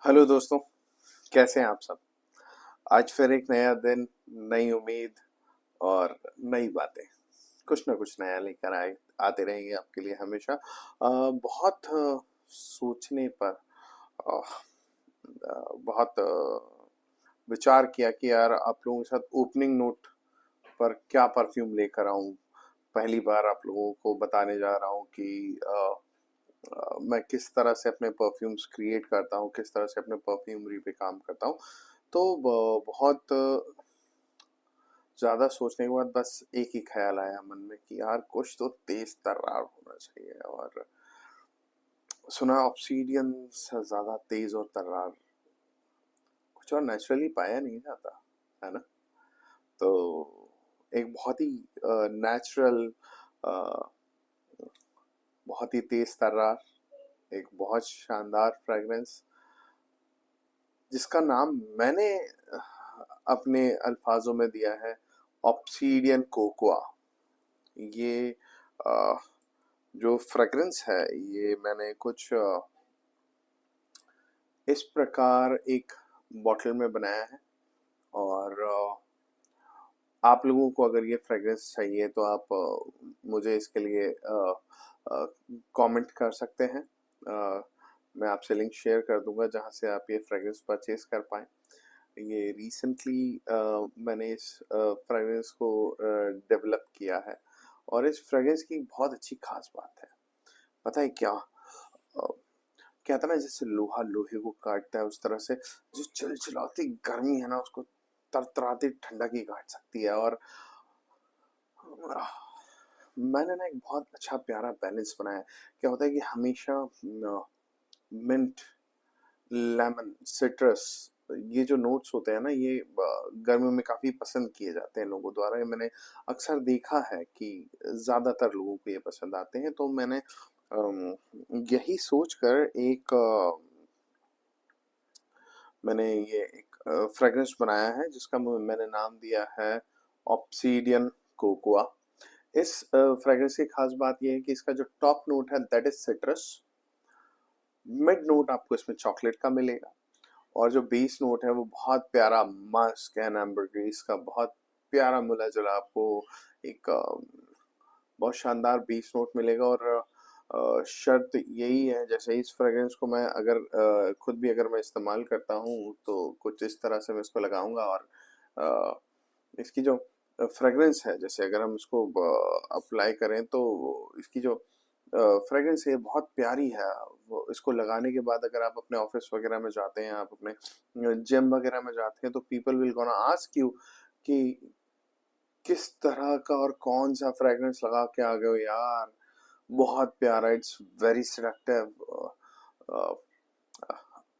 Hello दोस्तों, कैसे हैं आप सब। आज फिर एक नया दिन, नई उम्मीद और नई बातें, कुछ ना कुछ नया लेकर आए आते रहेंगे आपके लिए हमेशा। बहुत सोचने पर अ, बहुत विचार किया कि यार आप लोगों के साथ ओपनिंग नोट पर क्या परफ्यूम लेकर आऊं। पहली बार आप लोगों को बताने जा रहा हूं कि मैं किस तरह से अपने परफ्यूम्स क्रिएट करता हूँ, किस तरह से अपने परफ्यूमरी पे काम करता हूँ। तो बहुत ज़्यादा सोचने के बाद बस एक ही ख्याल आया मन में कि यार कुछ तो तेज तर्रार होना चाहिए। और सुना ऑब्सीडियन से ज़्यादा तेज और तर्रार कुछ और नेचुरली पाया नहीं जाता, है ना। तो एक बहुत ही नेचुरल, बहुत ही तेज तर्रार, एक बहुत शानदार फ्रेग्रेंस जिसका नाम मैंने अपने अल्फाजों में दिया है ऑब्सीडियन कोकोआ। ये अ, जो फ्रेग्रेंस है ये मैंने कुछ इस प्रकार एक बॉटल में बनाया है। और आप लोगों को अगर ये फ्रेग्रेंस चाहिए तो आप मुझे इसके लिए कमेंट कर सकते हैं। मैं आपसे लिंक शेयर कर दूंगा जहां से आप ये फ्रेग्रेंस परचेज कर पाएँ। ये रिसेंटली मैंने इस फ्रेग्रेंस को डेवलप किया है। और इस फ्रेग्रेंस की बहुत अच्छी खास बात है, पता है क्या। कहता ना जैसे लोहा लोहे को काटता है, उस तरह से जो चिलचिलाती गर्मी है ना उसको तरतराती ठंडक ही काट सकती है। और मैंने ना एक बहुत अच्छा प्यारा बैलेंस बनाया है। क्या होता है कि हमेशा मिंट, लेमन, सिट्रस, ये जो नोट्स होते हैं ना ये गर्मियों में काफी पसंद किए जाते हैं लोगों द्वारा। ये मैंने अक्सर देखा है कि ज्यादातर लोगों को ये पसंद आते हैं। तो मैंने यही सोचकर मैंने ये एक फ्रेग्रेंस बनाया है जिसका मैंने नाम दिया है ऑब्सीडियन कोकोआ। इस फ्रेग्रेंस की खास बात यह है कि इसका जो टॉप नोट है that is citrus. Mid note आपको इसमें चॉकलेट का मिलेगा। और जो बेस नोट है वो बहुत प्यारा मस्क एंड एम्बरग्रीस का बहुत प्यारा मिला जुला आपको एक बहुत शानदार बेस नोट मिलेगा। और शर्त यही है, जैसे इस फ्रेग्रेंस को मैं अगर खुद भी अगर मैं इस्तेमाल करता हूँ तो कुछ इस तरह से मैं इसको लगाऊंगा। और अ, इसकी जो फ्रेग्रेंस है, जैसे अगर हम इसको अप्लाई करें तो इसकी जो फ्रेग्रेंस है बहुत प्यारी है। वो इसको लगाने के बाद अगर आप अपने ऑफिस वगैरह में जाते हैं, आप अपने जिम वगैरह में जाते हैं तो people will gonna ask you कि किस तरह का और कौन सा फ्रेग्रेंस लगा के आ गए हो यार, बहुत प्यारा, इट्स वेरी सिलेक्टिव।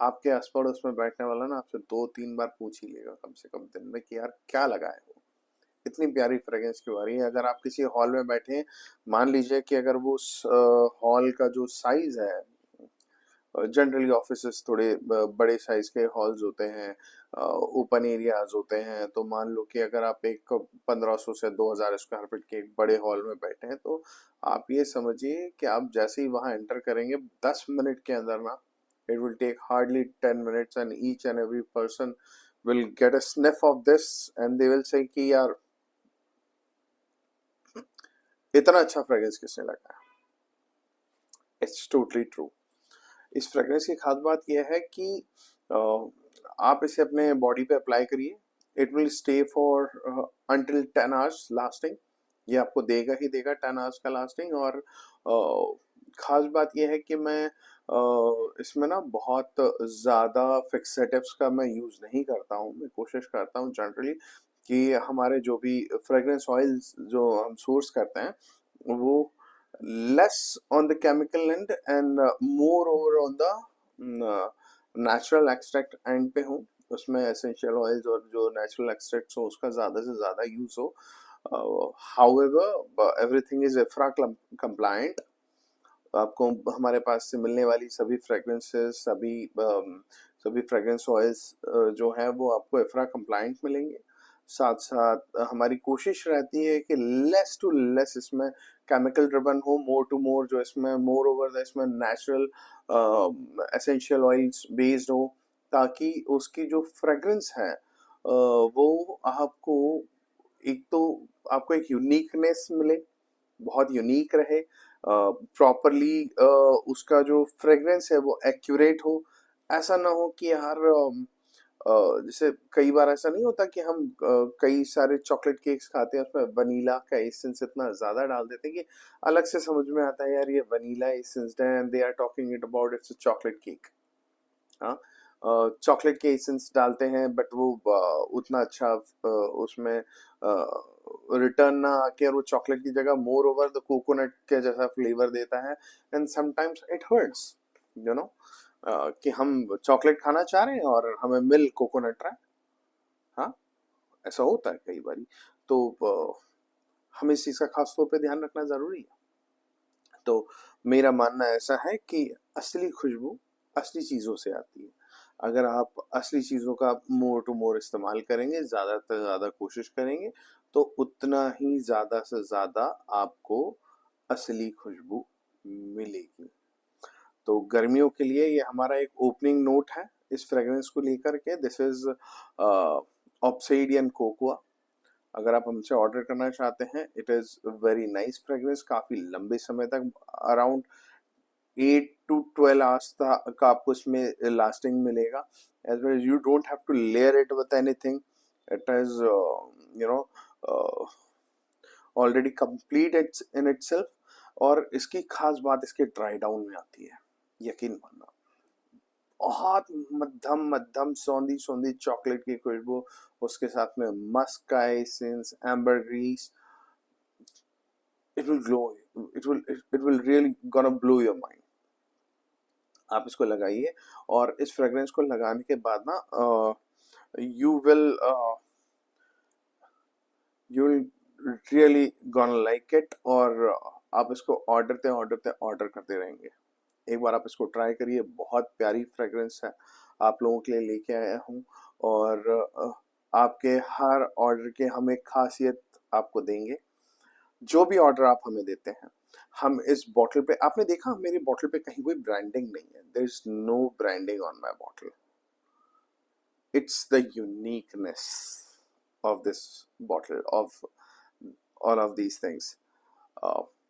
आपके आस पड़ोस में बैठने वाला ना आपसे दो तीन बार पूछ ही लेगा कम से कम दिन में कि यार क्या लगाए हो। इतनी प्यारी फ्रेग्रेंस क्यों आ रही है। अगर आप किसी हॉल में बैठे हैं, मान लीजिए कि अगर वो हॉल का जो साइज है, जनरली ऑफिसेस थोड़े बड़े साइज के हॉल्स होते हैं, ओपन एरियाज होते हैं। तो मान लो कि अगर आप एक 1500 से 2000 स्क्वायर फीट के एक बड़े हॉल में बैठे हैं तो आप ये समझिए कि आप जैसे ही वहां एंटर करेंगे 10 मिनट के अंदर ना, it will take hardly 10 minutes and each and every person will get a sniff of this and they will say कि यार इतना अच्छा फ्रेग्रेंस किसने लगाया। It's totally true. इस फ्रेग्रेंस की खास बात यह है कि अ, आप इसे अपने बॉडी पे अप्लाई करिए। It will stay for until 10 hours lasting. ये आपको देगा ही देगा 10 hours का लास्टिंग। और खास बात यह है कि मैं इसमें ना बहुत ज़्यादा फिक्सेटिव्स का मैं यूज़ नहीं करता हूँ। मैं कोशिश करता हूँ जनरली कि हमारे जो भी फ्रेग्रेंस ऑयल्स जो हम सोर्स करते हैं वो less on the chemical end and more over on the natural extract and पे हूँ। उसमें एसेंशियल ऑयल्स और जो नेचुरल एक्सट्रैक्ट्स हो उसका ज़्यादा से ज़्यादा यूज़ हो। However everything is एफ्रा compliant. आपको हमारे पास से मिलने वाली सभी फ्रेग्रेंसेस, सभी फ्रेग्रेंस ऑयल्स जो है वो आपको एफ्रा कंप्लायंट मिलेंगे। साथ साथ हमारी कोशिश रहती है कि लेस टू लेस इसमें केमिकल ड्रिवन हो, मोर टू मोर जो इसमें मोर ओवर इसमें नेचुरल एसेंशियल ऑयल्स बेस्ड हो। ताकि उसकी जो फ्रेग्रेंस है वो आपको एक तो आपको एक यूनिकनेस मिले, बहुत यूनिक रहे, प्रॉपरली उसका जो फ्रेग्रेंस है वो एक्यूरेट हो। ऐसा ना हो कि यार जैसे कई बार ऐसा नहीं होता कि हम कई सारे चॉकलेट केक्स खाते हैं, उसमें वनीला का एसेंस इतना ज्यादा डाल देते हैं कि अलग से समझ में आता है यार ये वनीला एसेंस है and they are talking it about it's a chocolate cake. हाँ, चॉकलेट के एसेंस डालते हैं बट वो उतना अच्छा उसमें रिटर्न ना आके और वो चॉकलेट की जगह मोर ओवर द कोकोनट के जैसा फ्लेवर देता है and sometimes it hurts, you know, कि हम चॉकलेट खाना चाह रहे हैं और हमें मिल कोकोनट रहा है। हाँ, ऐसा होता है कई बारी। तो हमें इस चीज का खास तौर पे ध्यान रखना जरूरी है। तो मेरा मानना ऐसा है कि असली खुशबू असली चीजों से आती है। अगर आप असली चीजों का मोर टू मोर इस्तेमाल करेंगे, ज्यादा से ज्यादा कोशिश करेंगे, तो उतना ही ज्यादा से ज्यादा आपको असली खुशबू मिलेगी। तो गर्मियों के लिए ये हमारा एक ओपनिंग नोट है इस फ्रेग्रेंस को लेकर के। This is obsidian cocoa. अगर आप हमसे ऑर्डर करना चाहते हैं, it is very nice fragrance, काफी लंबे समय तक, अराउंड 8 to 12 आवर्स का आपको इसमें लास्टिंग मिलेगा। As well you don't have to layer it with anything, it is you know already complete it's in itself. और इसकी खास बात इसके ड्राई डाउन में आती है, यकीन मानना। बहुत मध्यम मध्यम सौंधी सौंधी चॉकलेट की खुशबू, उसके साथ में मस्क का essence, ambergris, it will glow, it will really gonna blow your mind। आप इसको लगाइए और इस फ्रेग्रेंस को लगाने के बाद ना you will you will really gonna like it, और आप इसको ऑर्डर करते रहेंगे। एक बार आप इसको ट्राई करिए, बहुत प्यारी फ्रेग्रेंस है, आप लोगों के लिए लेके आया हूँ। और आपके हर ऑर्डर के हम एक खासियत आपको देंगे। जो भी ऑर्डर आप हमें देते हैं, हम इस बॉटल पे, आपने देखा मेरी बॉटल पे कहीं कोई ब्रांडिंग नहीं है, there is no branding on my bottle. It's the uniqueness of this bottle, of all of these things.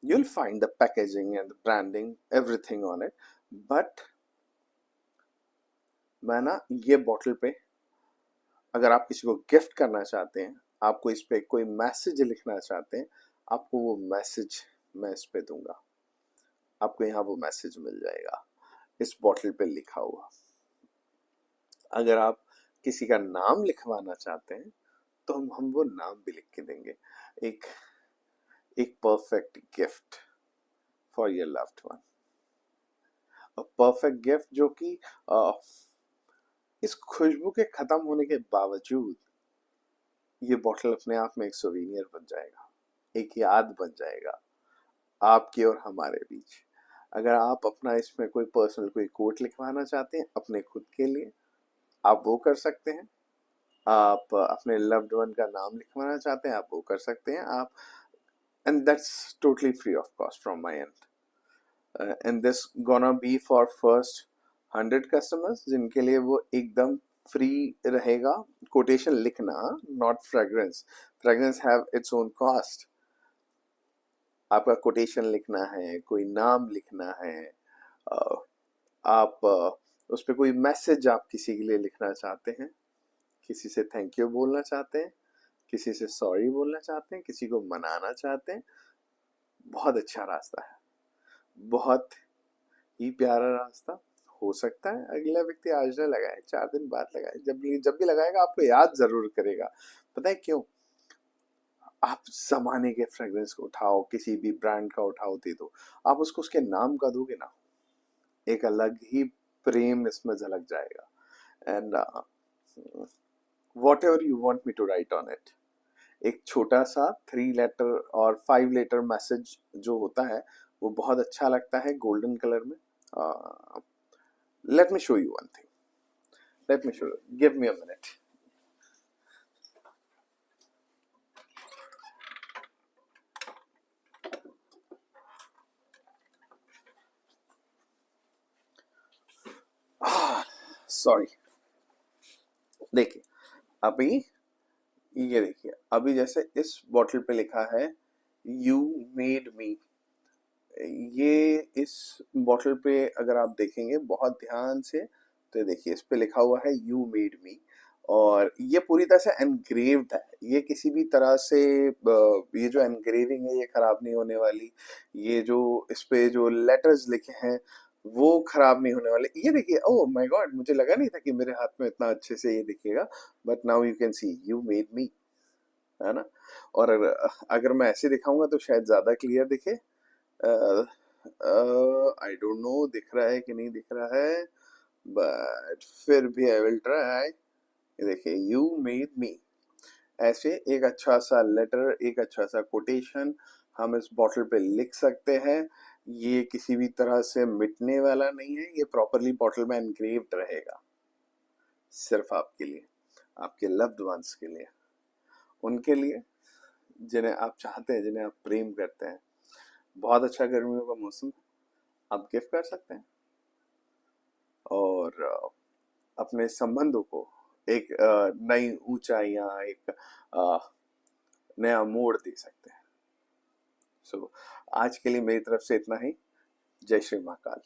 You'll find the packaging and the branding, everything on it, but मैं ना ये bottle पे, अगर आप किसी को गिफ्ट करना चाहते हैं, आपको इस पे कोई मैसेज लिखना चाहते हैं, आपको वो मैसेज मैं इस पे दूंगा। आपको यहाँ वो मैसेज मिल जाएगा इस बॉटल पे लिखा हुआ। अगर आप किसी का नाम लिखवाना चाहते हैं तो हम वो नाम भी लिख के देंगे। एक एक perfect gift for your loved one, a perfect gift जो कि इस खुशबू के खत्म होने के बावजूद ये बॉटल अपने आप में एक सोवीनियर बन जाएगा, एक याद बन जाएगा आपके और हमारे बीच। अगर आप अपना इसमें कोई पर्सनल कोई कोट लिखवाना चाहते हैं अपने खुद के लिए, आप वो कर सकते हैं। आप अपने लव्ड वन का नाम लिखवाना चाहते हैं, आप वो कर सकते हैं। आप, and that's totally free of cost from my and. And this gonna be for first 100 customers, जिनके लिए वो एकदम फ्री रहेगा। कोटेशन लिखना, not fragrance. Fragrance have its own cost. आपका कोटेशन लिखना है, कोई नाम लिखना है, आप उस पर कोई मैसेज आप किसी के लिए लिखना चाहते हैं, किसी से थैंक यू बोलना चाहते हैं, किसी से सॉरी बोलना चाहते हैं, किसी को मनाना चाहते हैं, बहुत अच्छा रास्ता है, बहुत ही प्यारा रास्ता। हो सकता है अगला व्यक्ति आज न लगाए, 4 दिन बाद लगाए, जब भी लगाएगा आपको याद जरूर करेगा। पता है क्यों? आप जमाने के फ्रेग्रेंस को उठाओ, किसी भी ब्रांड का उठाओ, दे दो, आप उसको उसके नाम का दोगे ना, एक अलग ही प्रेम इसमें झलक जाएगा। And whatever you want me to write on it, एक छोटा सा 3 लेटर और 5 लेटर मैसेज जो होता है वो बहुत अच्छा लगता है गोल्डन कलर में। Let me show you one thing, let me show you, give me a minute. Sorry, देखिए अभी, ये देखिए अभी जैसे इस बॉटल पे लिखा है यू मेड मी, ये इस बॉटल पे अगर आप देखेंगे बहुत ध्यान से तो ये देखिए इस पे लिखा हुआ है यू मेड मी, और ये पूरी तरह से एनग्रेव्ड है, ये किसी भी तरह से ये जो एनग्रेविंग है ये खराब नहीं होने वाली, ये जो इस पे जो लेटर्स लिखे हैं वो खराब नहीं होने वाले। ये देखिए, ओह माय गॉड, मुझे लगा नहीं था कि मेरे हाथ में इतना अच्छे से ये दिखेगा, but now you can see you made me, है ना। और अगर मैं ऐसे दिखाऊंगा तो शायद ज्यादा क्लियर दिखे, आई डोंट नो दिख रहा है कि नहीं दिख रहा है, बट फिर भी आई विल ट्राई। ये देखिए यू मेड मी, ऐसे एक अच्छा सा लेटर, एक अच्छा सा कोटेशन हम इस बॉटल पे लिख सकते हैं। ये किसी भी तरह से मिटने वाला नहीं है, ये प्रॉपरली बॉटल में एनग्रेव्ड रहेगा, सिर्फ आपके लिए, आपके लव्ड वंस के लिए, उनके लिए जिन्हें आप चाहते हैं, जिन्हें आप प्रेम करते हैं। बहुत अच्छा गर्मियों का मौसम है, आप गिफ्ट कर सकते हैं और अपने संबंधों को एक नई ऊंचाइयां, एक अ, नया मोड़ दे सकते हैं। सो आज के लिए मेरी तरफ से इतना ही। जय श्री महाकाल।